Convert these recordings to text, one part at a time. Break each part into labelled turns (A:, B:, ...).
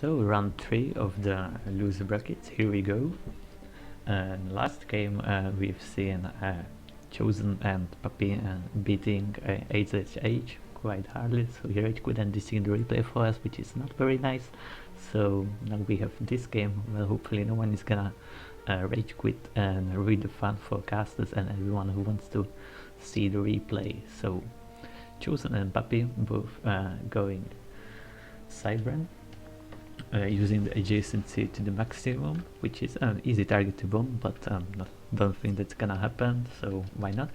A: So round 3 of the loser brackets, here we go. Last game we've seen Chosen and Pappy beating HHH quite hardly, so here it couldn't see the replay for us, which is not very nice. So now we have this game. Well, hopefully no one is gonna rage quit and ruin the fun for casters and everyone who wants to see the replay. So Chosen and Pappy both going Cybran, using the adjacency to the maximum, which is an easy target to bomb, but don't think that's gonna happen, so why not?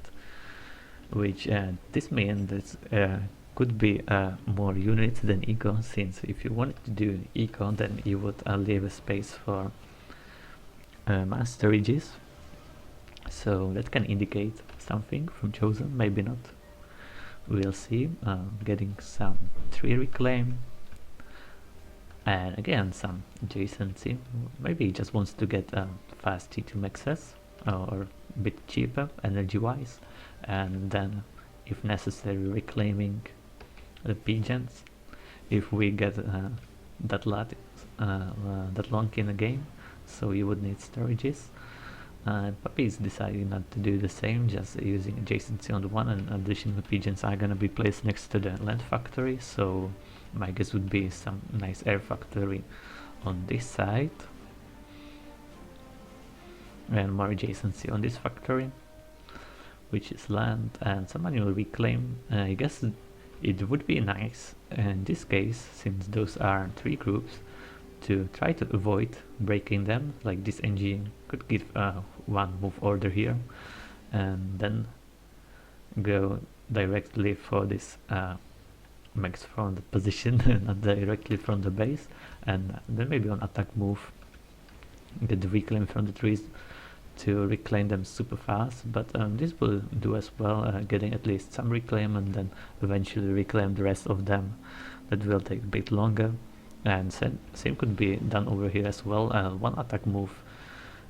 A: Which this means that could be more units than eco, since if you wanted to do eco, then you would leave a space for storages. So that can indicate something from Chosen, maybe not. We'll see. Getting some 3 reclaim. And again, some adjacency. Maybe he just wants to get fast T2 maxes, or a bit cheaper energy-wise, and then, if necessary, reclaiming the pigeons. If we get that long in a game, so you would need storages. Pappy is deciding not to do the same, just using adjacency on the one, and additional pigeons are gonna be placed next to the land factory, so my guess would be some nice air factory on this side and more adjacency on this factory, which is land, and some manual reclaim. I guess it would be nice in this case, since those are 3 groups, to try to avoid breaking them. Like this engine could give one move order here and then go directly for this max from the position not directly from the base, and then maybe on attack move get the reclaim from the trees to reclaim them super fast. But this will do as well, getting at least some reclaim and then eventually reclaim the rest of them. That will take a bit longer, and same could be done over here as well. One attack move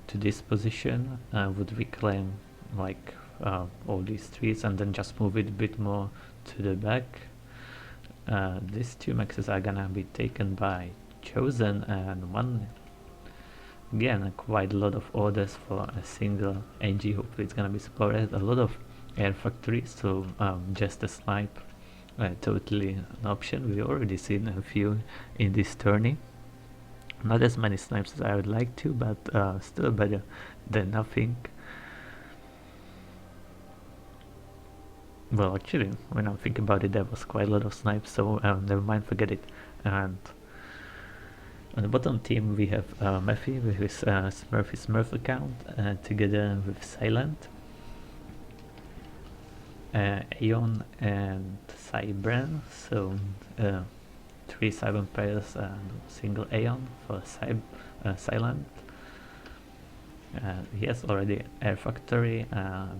A: to this position would reclaim like all these trees, and then just move it a bit more to the back. These 2 maxes are gonna be taken by Chosen, and one, again, quite a lot of orders for a single NG. Hopefully it's gonna be supported. A lot of air factories, so just a snipe, totally an option. We've already seen a few in this tourney. Not as many snipes as I would like to, but still better than nothing. Well, actually, when I think about it, there was quite a lot of snipes, so never mind, forget it. And on the bottom team we have Mephi with his Smurf account, together with Silent, Aeon and Cybran, so 3 Cybran players and single Aeon for Silent. He has already Air Factory,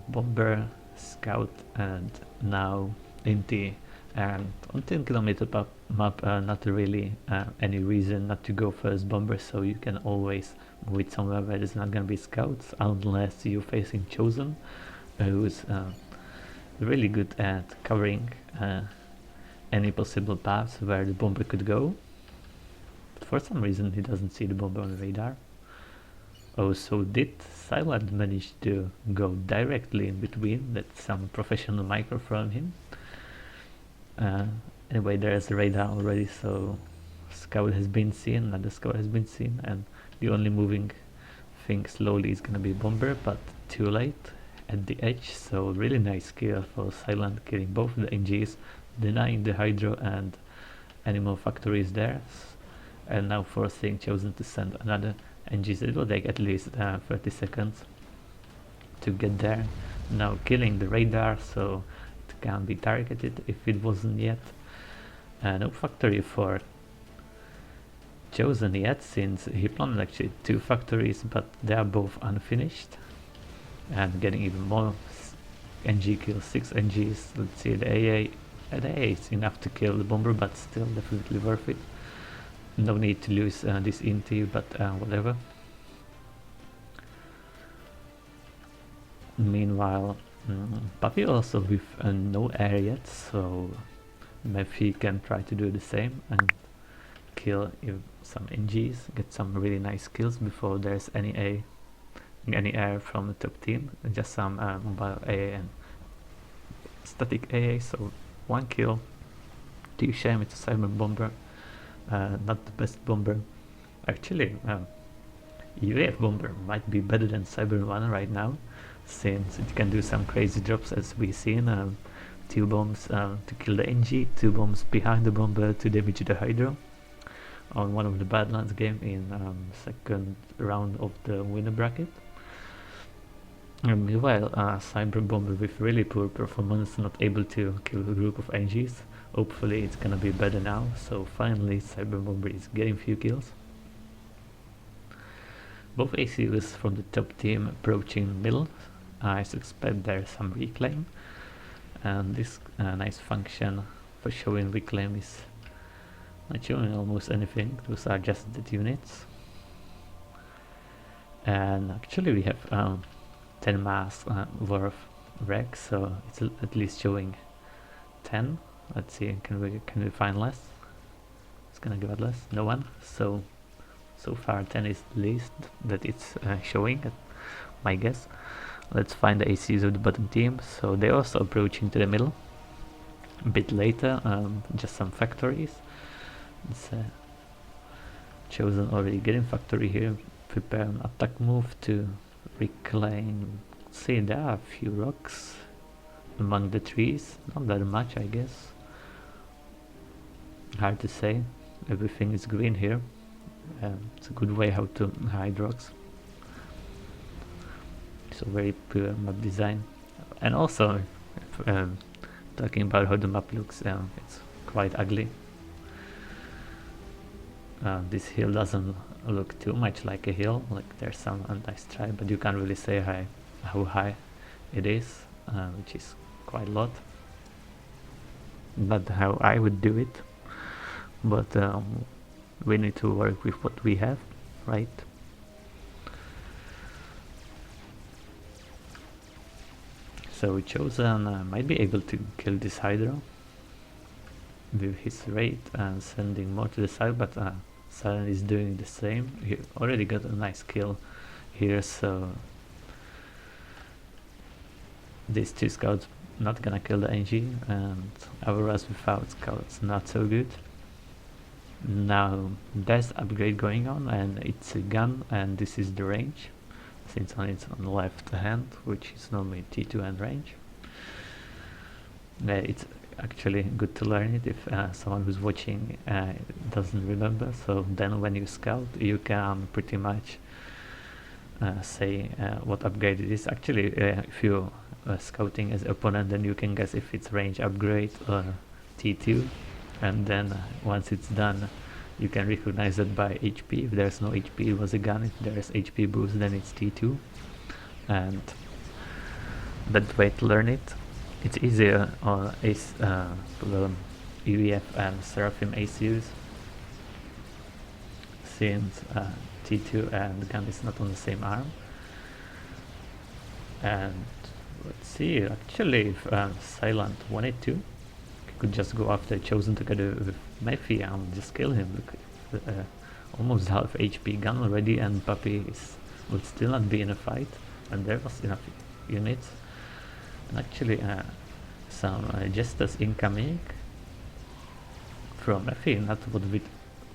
A: Bomber, Scout, and now Inti. And on 10-kilometer map, not really any reason not to go first Bomber, so you can always move it somewhere where there's not gonna be scouts, unless you're facing Chosen, who's really good at covering any possible paths where the Bomber could go. But for some reason he doesn't see the Bomber on the radar. Oh, so did Silent manage to go directly in between? That's some professional micro from him. Anyway, there's a radar already, so Scout has been seen, another Scout has been seen, and the only moving thing slowly is gonna be Bomber, but too late at the edge. So really nice kill for Silent, killing both the NGs, denying the Hydro and animal factories there, and now forcing Chosen to send another NGs. It will take at least 30 seconds to get there. Now killing the radar, so it can be targeted if it wasn't yet. No factory for Chosen yet, since he planned actually 2 factories, but they are both unfinished. And getting even more NG kills, 6 NGs. Let's see, the AA. The AA is enough to kill the Bomber, but still definitely worth it. No need to lose this Inti, but whatever. Meanwhile, Pappy also with no air yet, so Mephi can try to do the same and kill some NGs, get some really nice kills before there's any air from the top team. Just some mobile AA and static AA. So 1 kill. Too shame it's a cyber bomber, not the best bomber. Actually, UAF bomber might be better than cyber one right now, since it can do some crazy drops as we've seen. 2 bombs to kill the NG, 2 bombs behind the bomber to damage the Hydro on one of the Badlands game in second round of the winner bracket. Meanwhile, Cyber Bomber with really poor performance, not able to kill a group of NGs. Hopefully it's gonna be better now, so finally Cyber Bomber is getting few kills. Both ACUs from the top team approaching middle. I suspect there's some reclaim, and this nice function for showing reclaim is not showing almost anything. Those are just dead units. And actually we have 10 mass worth wrecks, so it's at least showing 10. Let's see, can we find less? It's gonna give it less. No one. So far 10 is the least that it's showing, my guess. Let's find the ACs of the bottom team. So they're also approaching to the middle a bit later, just some factories. It's Chosen already getting factory here, prepare an attack move to reclaim. See, there are a few rocks among the trees, not that much I guess. Hard to say, everything is green here. It's a good way how to hide rocks. So very poor map design. And also, talking about how the map looks, it's quite ugly. This hill doesn't look too much like a hill, like there's some nice try, but you can't really say how high it is, which is quite a lot. Not how I would do it, but we need to work with what we have, right? So Chosen might be able to kill this Hydra with his rate and sending more to the side, but Siren is doing the same. He already got a nice kill here, so these 2 scouts not gonna kill the NG, and Auroras without scouts not so good. Now there's upgrade going on, and it's a gun, and this is the range, since it's on the left hand, which is normally T2 and range. It's actually good to learn it if someone who's watching doesn't remember. So then when you scout, you can pretty much say what upgrade it is. Actually, if you're scouting as opponent, then you can guess if it's range upgrade or T2, and then once it's done, you can recognize it by HP. If there's no HP, it was a gun. If there's HP boost, then it's T2, and that way to learn it. It's easier on UEF and Seraphim ACUs, since T2 and gun is not on the same arm. And let's see, actually if Silent wanted to, he could just go after Chosen together with Mephi and just kill him. Look, almost half HP gun already, and Pappy would still not be in a fight, and there was enough units. And actually some jesters incoming from Mephi, not what we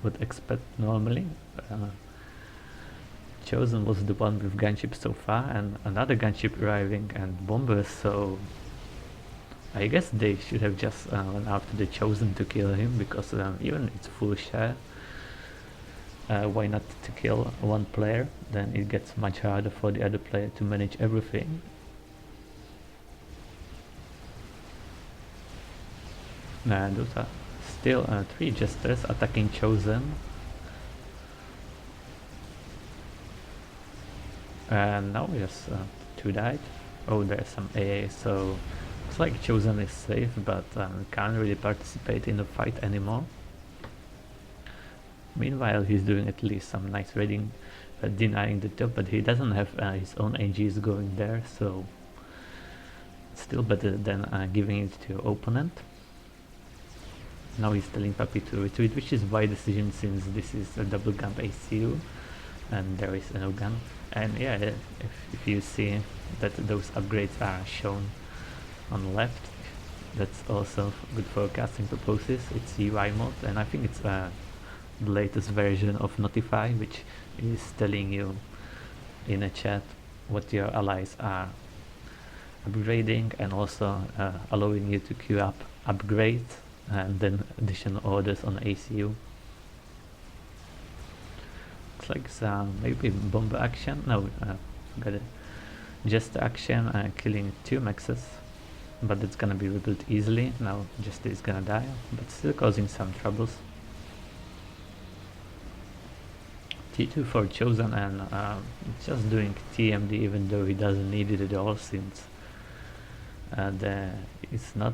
A: would expect normally. Chosen was the one with gunship so far, and another gunship arriving and bombers, so I guess they should have just went after the Chosen to kill him, because even it's full share, why not to kill one player? Then it gets much harder for the other player to manage everything. And those are still 3 jesters attacking Chosen. And now yes, 2 died. Oh, there's some AA, so looks like Chosen is safe, but can't really participate in the fight anymore. Meanwhile, he's doing at least some nice raiding, denying the top, but he doesn't have his own AGs going there, so it's still better than giving it to your opponent. Now he's telling Pappy to retreat, which is by decision since this is a double gun ACU and there is no gun. And yeah, if you see that those upgrades are shown on the left, that's also good for casting purposes. It's UI mode, and I think it's the latest version of Notify, which is telling you in a chat what your allies are upgrading, and also allowing you to queue up upgrades and then additional orders on ACU. Looks like some maybe bomb action. No, got it. Just action, killing 2 mexes, but it's gonna be rebuilt easily. Now just is gonna die, but still causing some troubles. T2 for Chosen, and just doing TMD even though he doesn't need it at all, since there is not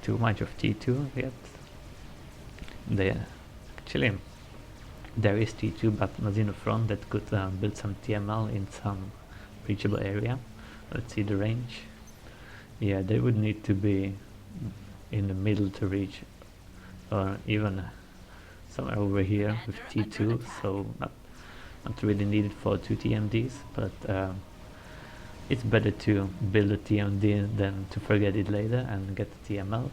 A: too much of T2 yet. Actually there is T2 but not in the front that could build some TML in some reachable area. Let's see the range. Yeah, they would need to be in the middle to reach, or even somewhere over here with T2, so not really needed for 2 TMDs, but it's better to build a TMD than to forget it later and get the TM out.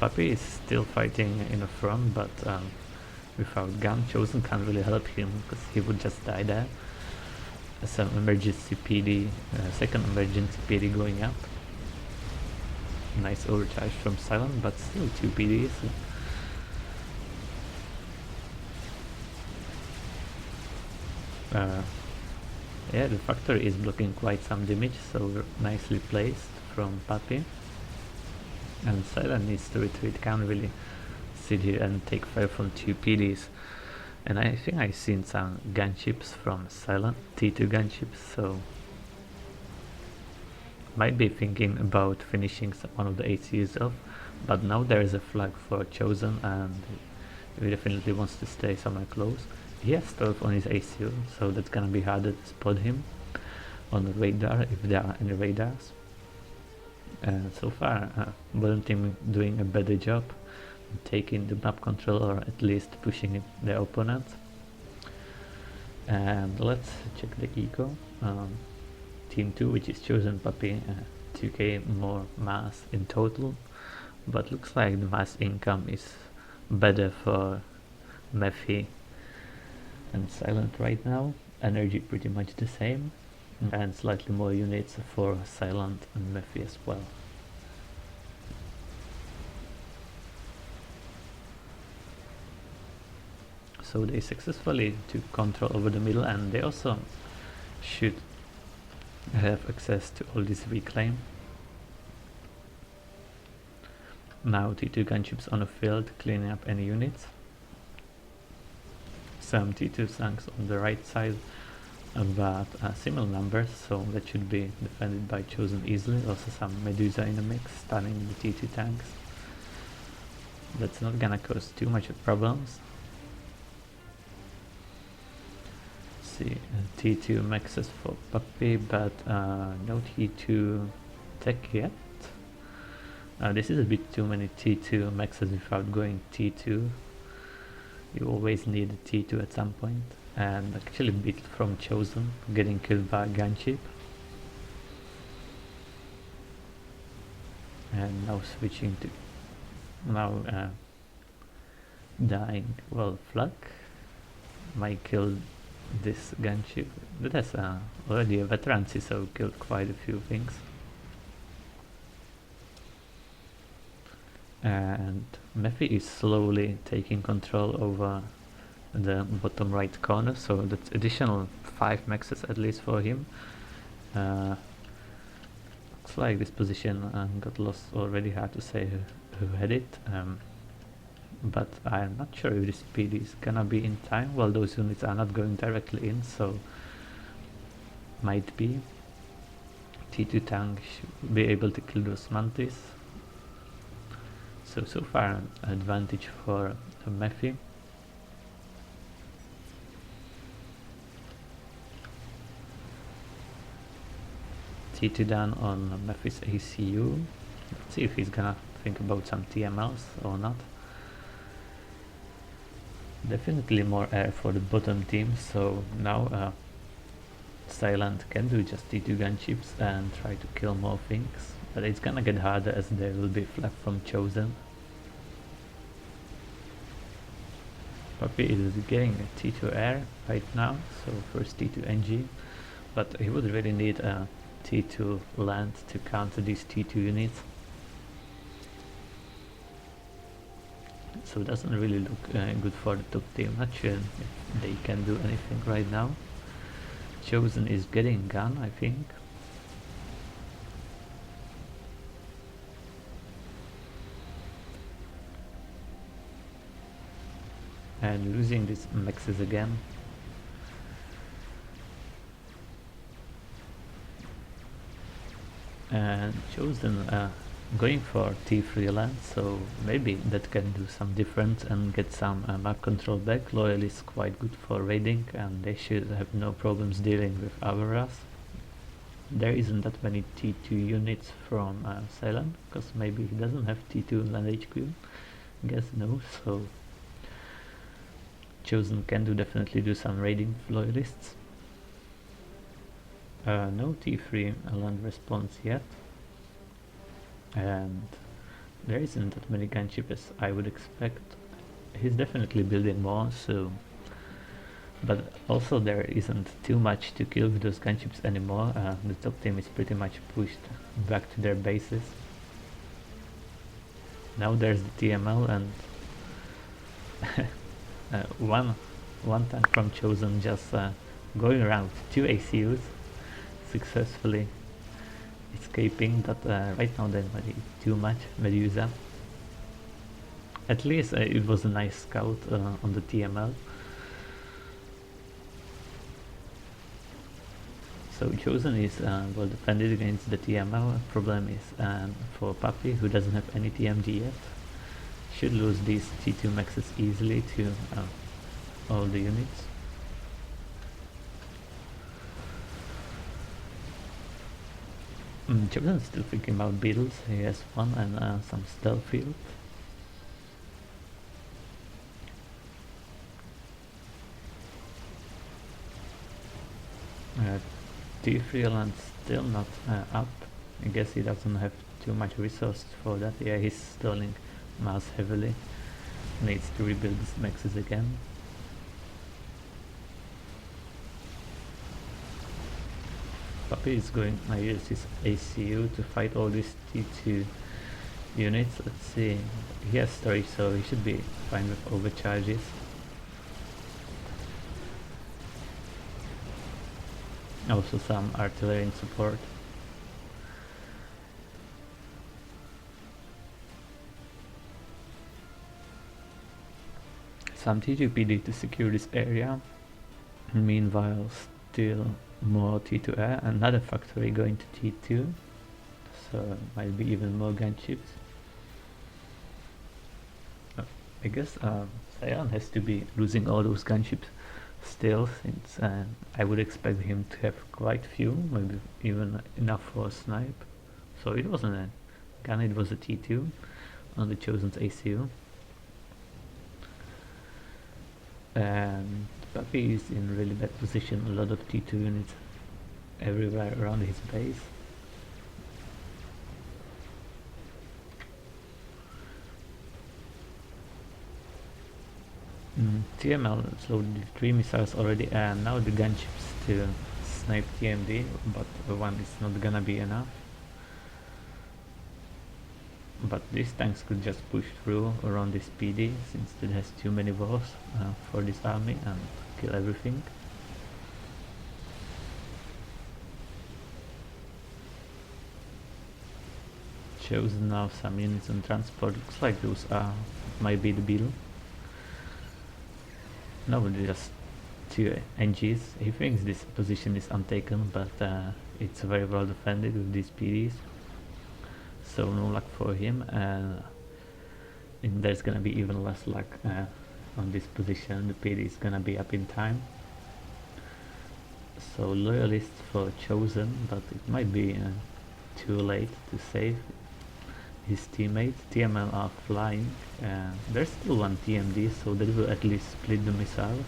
A: Pappy is still fighting in the front, but without gun. Chosen can't really help him because he would just die there. Some emergency PD, second emergency PD going up. Nice overcharge from Silent, but still 2 PDs. Yeah, the factory is blocking quite some damage, so nicely placed from Pappy. And Silent needs to retreat, can't really sit here and take fire from 2 PDs. And I think I've seen some gunships from Silent, T2 gunships, so might be thinking about finishing one of the ACs off, but now there is a flag for Chosen and he definitely wants to stay somewhere close. He has 12 on his ACU, so that's gonna be harder to spot him on the radar if there are any radars. So far, Balloon Team doing a better job taking the map control, or at least pushing their opponents. And let's check the eco. Team 2, which is Chosen&Pappy, 2k more mass in total, but looks like the mass income is better for Mephi and Silent right now. Energy pretty much the same, and slightly more units for Silent and Mephi as well. So they successfully took control over the middle, and they also should have access to all this reclaim. Now T2 gunships on the field cleaning up any units. Some T2 tanks on the right side, but similar numbers, so that should be defended by Chosen easily. Also some Medusa in the mix, stunning the T2 tanks. That's not gonna cause too much of problems. See, T2 maxes for Pappy, but no T2 tech yet. This is a bit too many T2 maxes without going T2. You always need a T2 at some point, and actually beat from Chosen, getting killed by a gunship. And now switching to dying. Well, Flak might kill this gunship. That has already a veterancy, so killed quite a few things. And Mephi is slowly taking control over the bottom right corner, so that's additional 5 maxes at least for him. Looks like this position got lost already, hard to say who had it, but I'm not sure if this speed is gonna be in time. Well, those units are not going directly in, so might be. T2 tank should be able to kill those mantis. So far an advantage for Mephi. T2 down on Memphis ACU. Let's see if he's gonna think about some TMLs or not. Definitely more air for the bottom team, so now Silent can do just T2 gunships and try to kill more things, but it's gonna get harder as there will be flak from Chosen. Pappy is getting a T2 air right now, so first T2 NG, but he would really need a T2 land to counter these T2 units. So it doesn't really look good for the top team. Not sure if they can do anything right now. Chosen is getting gun, I think. And losing these mexes again. And Chosen going for T3 land, so maybe that can do some difference and get some map control back. Loyal is quite good for raiding and they should have no problems dealing with Avaras. There isn't that many T2 units from Ceylon, because maybe he doesn't have T2 land HQ. Guess no, so Chosen can definitely do some raiding loyalists. No T3 land response yet. And there isn't that many gunships as I would expect. He's definitely building more, so but also there isn't too much to kill with those gunships anymore. The top team is pretty much pushed back to their bases. Now there's the TML and one tank from Chosen just going around 2 ACUs successfully escaping, but right now there might be too much Medusa. At least it was a nice scout on the TML. So Chosen is well defended against the TML. Problem is for Pappy, who doesn't have any TMG yet. Should lose these T2 maxes easily to all the units. Chosen is still thinking about beetles. He has one and some stealth field. T3 land still not up. I guess he doesn't have too much resources for that. Yeah, he's stalling mass heavily. Needs to rebuild his maxes again. Pappy is going to use his ACU to fight all these T2 units. Let's see. He has 3, so he should be fine with overcharges. Also some artillery in support. Some T2 PD to secure this area. Meanwhile, still more T2 air, another factory going to T2, so might be even more gunships. I guess Sion has to be losing all those gunships still, since I would expect him to have quite few, maybe even enough for a snipe. So it wasn't a gun, it was a T2 on the Chosen's ACU. And Pappy is in really bad position, a lot of T2 units everywhere around his base. TML loaded 3 missiles already and now the gunships to snipe TMD, but one is not gonna be enough. But these tanks could just push through around this PD since it has too many walls for this army and kill everything. Chosen now some units on transport. Looks like those might be the beetle. No, just 2 NGs. He thinks this position is untaken, but it's very well defended with these PDs. So no luck for him, and there's gonna be even less luck on this position. The PD is gonna be up in time. So loyalist for Chosen, but it might be too late to save his teammate. TML are flying. There's still one TMD, so that will at least split the missiles.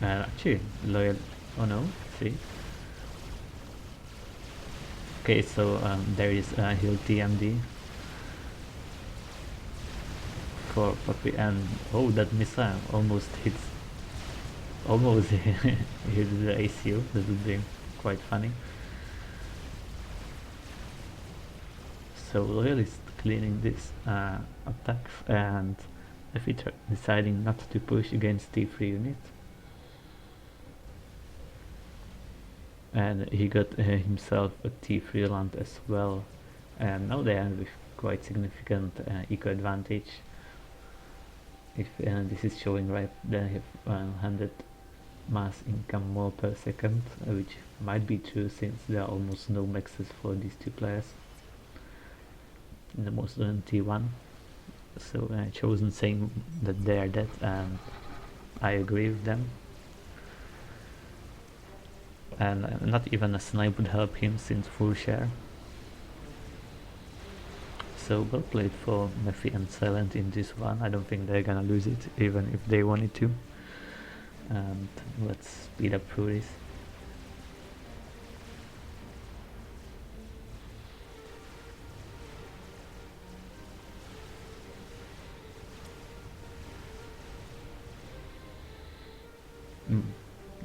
A: Actually, loyal. Oh no, see. Okay, so there is a heal TMD for Pappy, and oh, that missile almost hits. Almost hits the ACU. That would be quite funny. So loyalist cleaning this attacks, and Defeater deciding not to push against T3 unit. And he got himself a T3 land as well, and now they have quite significant eco advantage. If this is showing right, they have 100 mass income more per second, which might be true since there are almost no maxes for these two players in the most on T1. So Chosen saying that they are dead, and I agree with them. And not even a snipe would help him since full share. So well played for Mephi and Silent in this one. I don't think they're gonna lose it, even if they wanted to. And let's speed up through this.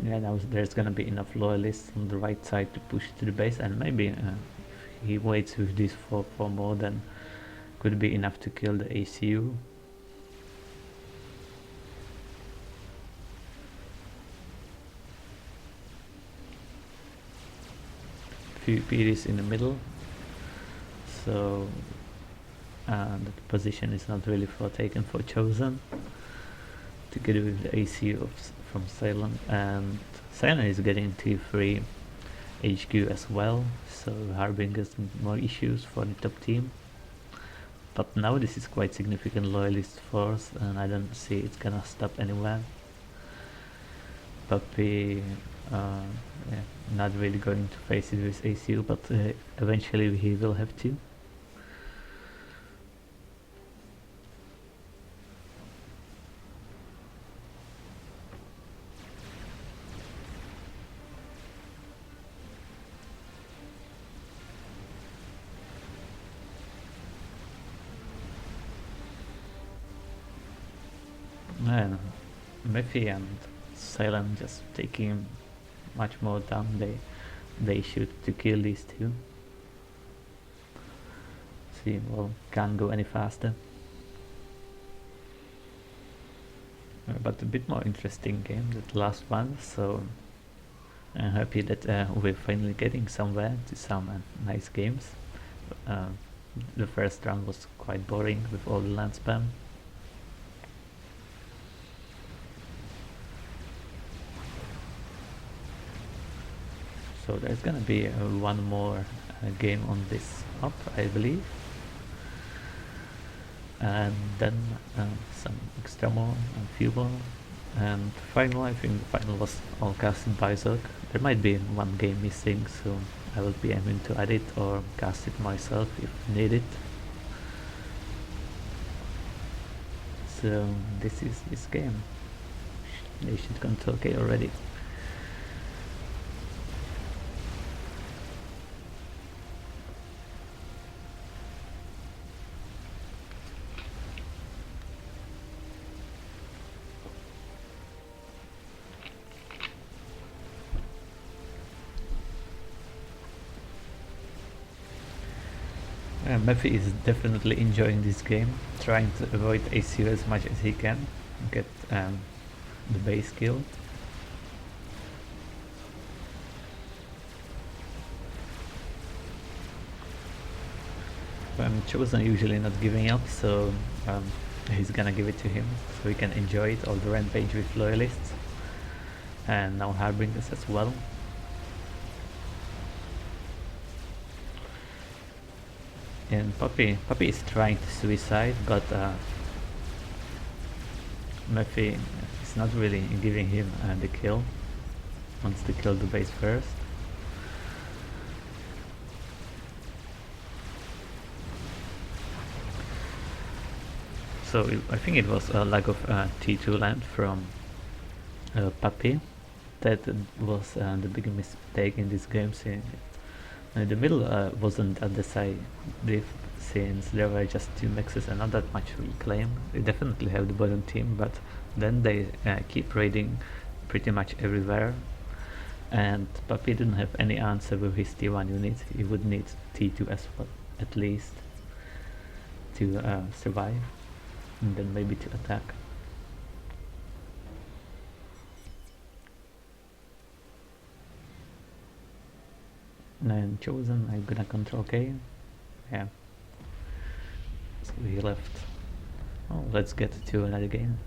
A: Yeah, now there's gonna be enough loyalists on the right side to push to the base, and maybe if he waits with this for more, then could be enough to kill the ACU. PvP is in the middle, so the position is not really taken for Chosen, together with the ACU from Ceylon, and Ceylon is getting T3 HQ as well, so Harbinger's more issues for the top team. But now this is quite significant loyalist force, and I don't see it's gonna stop anywhere. Pappy yeah, not really going to face it with ACU, but eventually he will have to. And Mephi and Silent just taking much more down. They shoot to kill these two. See, well, can't go any faster. But a bit more interesting game, that last one, so I'm happy that we're finally getting somewhere to some nice games. The first round was quite boring with all the land spam. So there's gonna be one more game on this up, I believe, and then some extra more and few more, and final. I think the final was all casted by Zerk. There might be one game missing, so I will be aiming to add it or cast it myself if needed. So this is this game. They should come to okay already. Mephi is definitely enjoying this game, trying to avoid ACU as much as he can, get the base kill. Chosen usually not giving up, so he's gonna give it to him, so he can enjoy it, all the rampage with loyalists, and now Harbingers as well. And Pappy is trying to suicide, but Mephi is not really giving him the kill. wants to kill the base first. So I think it was a lack of T2 land from Pappy. That was the big mistake in this game. The middle wasn't that decisive since there were just two mixes and not that much reclaim. They definitely have the bottom team, but then they keep raiding pretty much everywhere. And Papi didn't have any answer with his T1 units. He would need T2 as well, at least, to survive, and then maybe to attack. And Chosen, I'm gonna control K. Yeah. So he left. Oh, let's get to another game.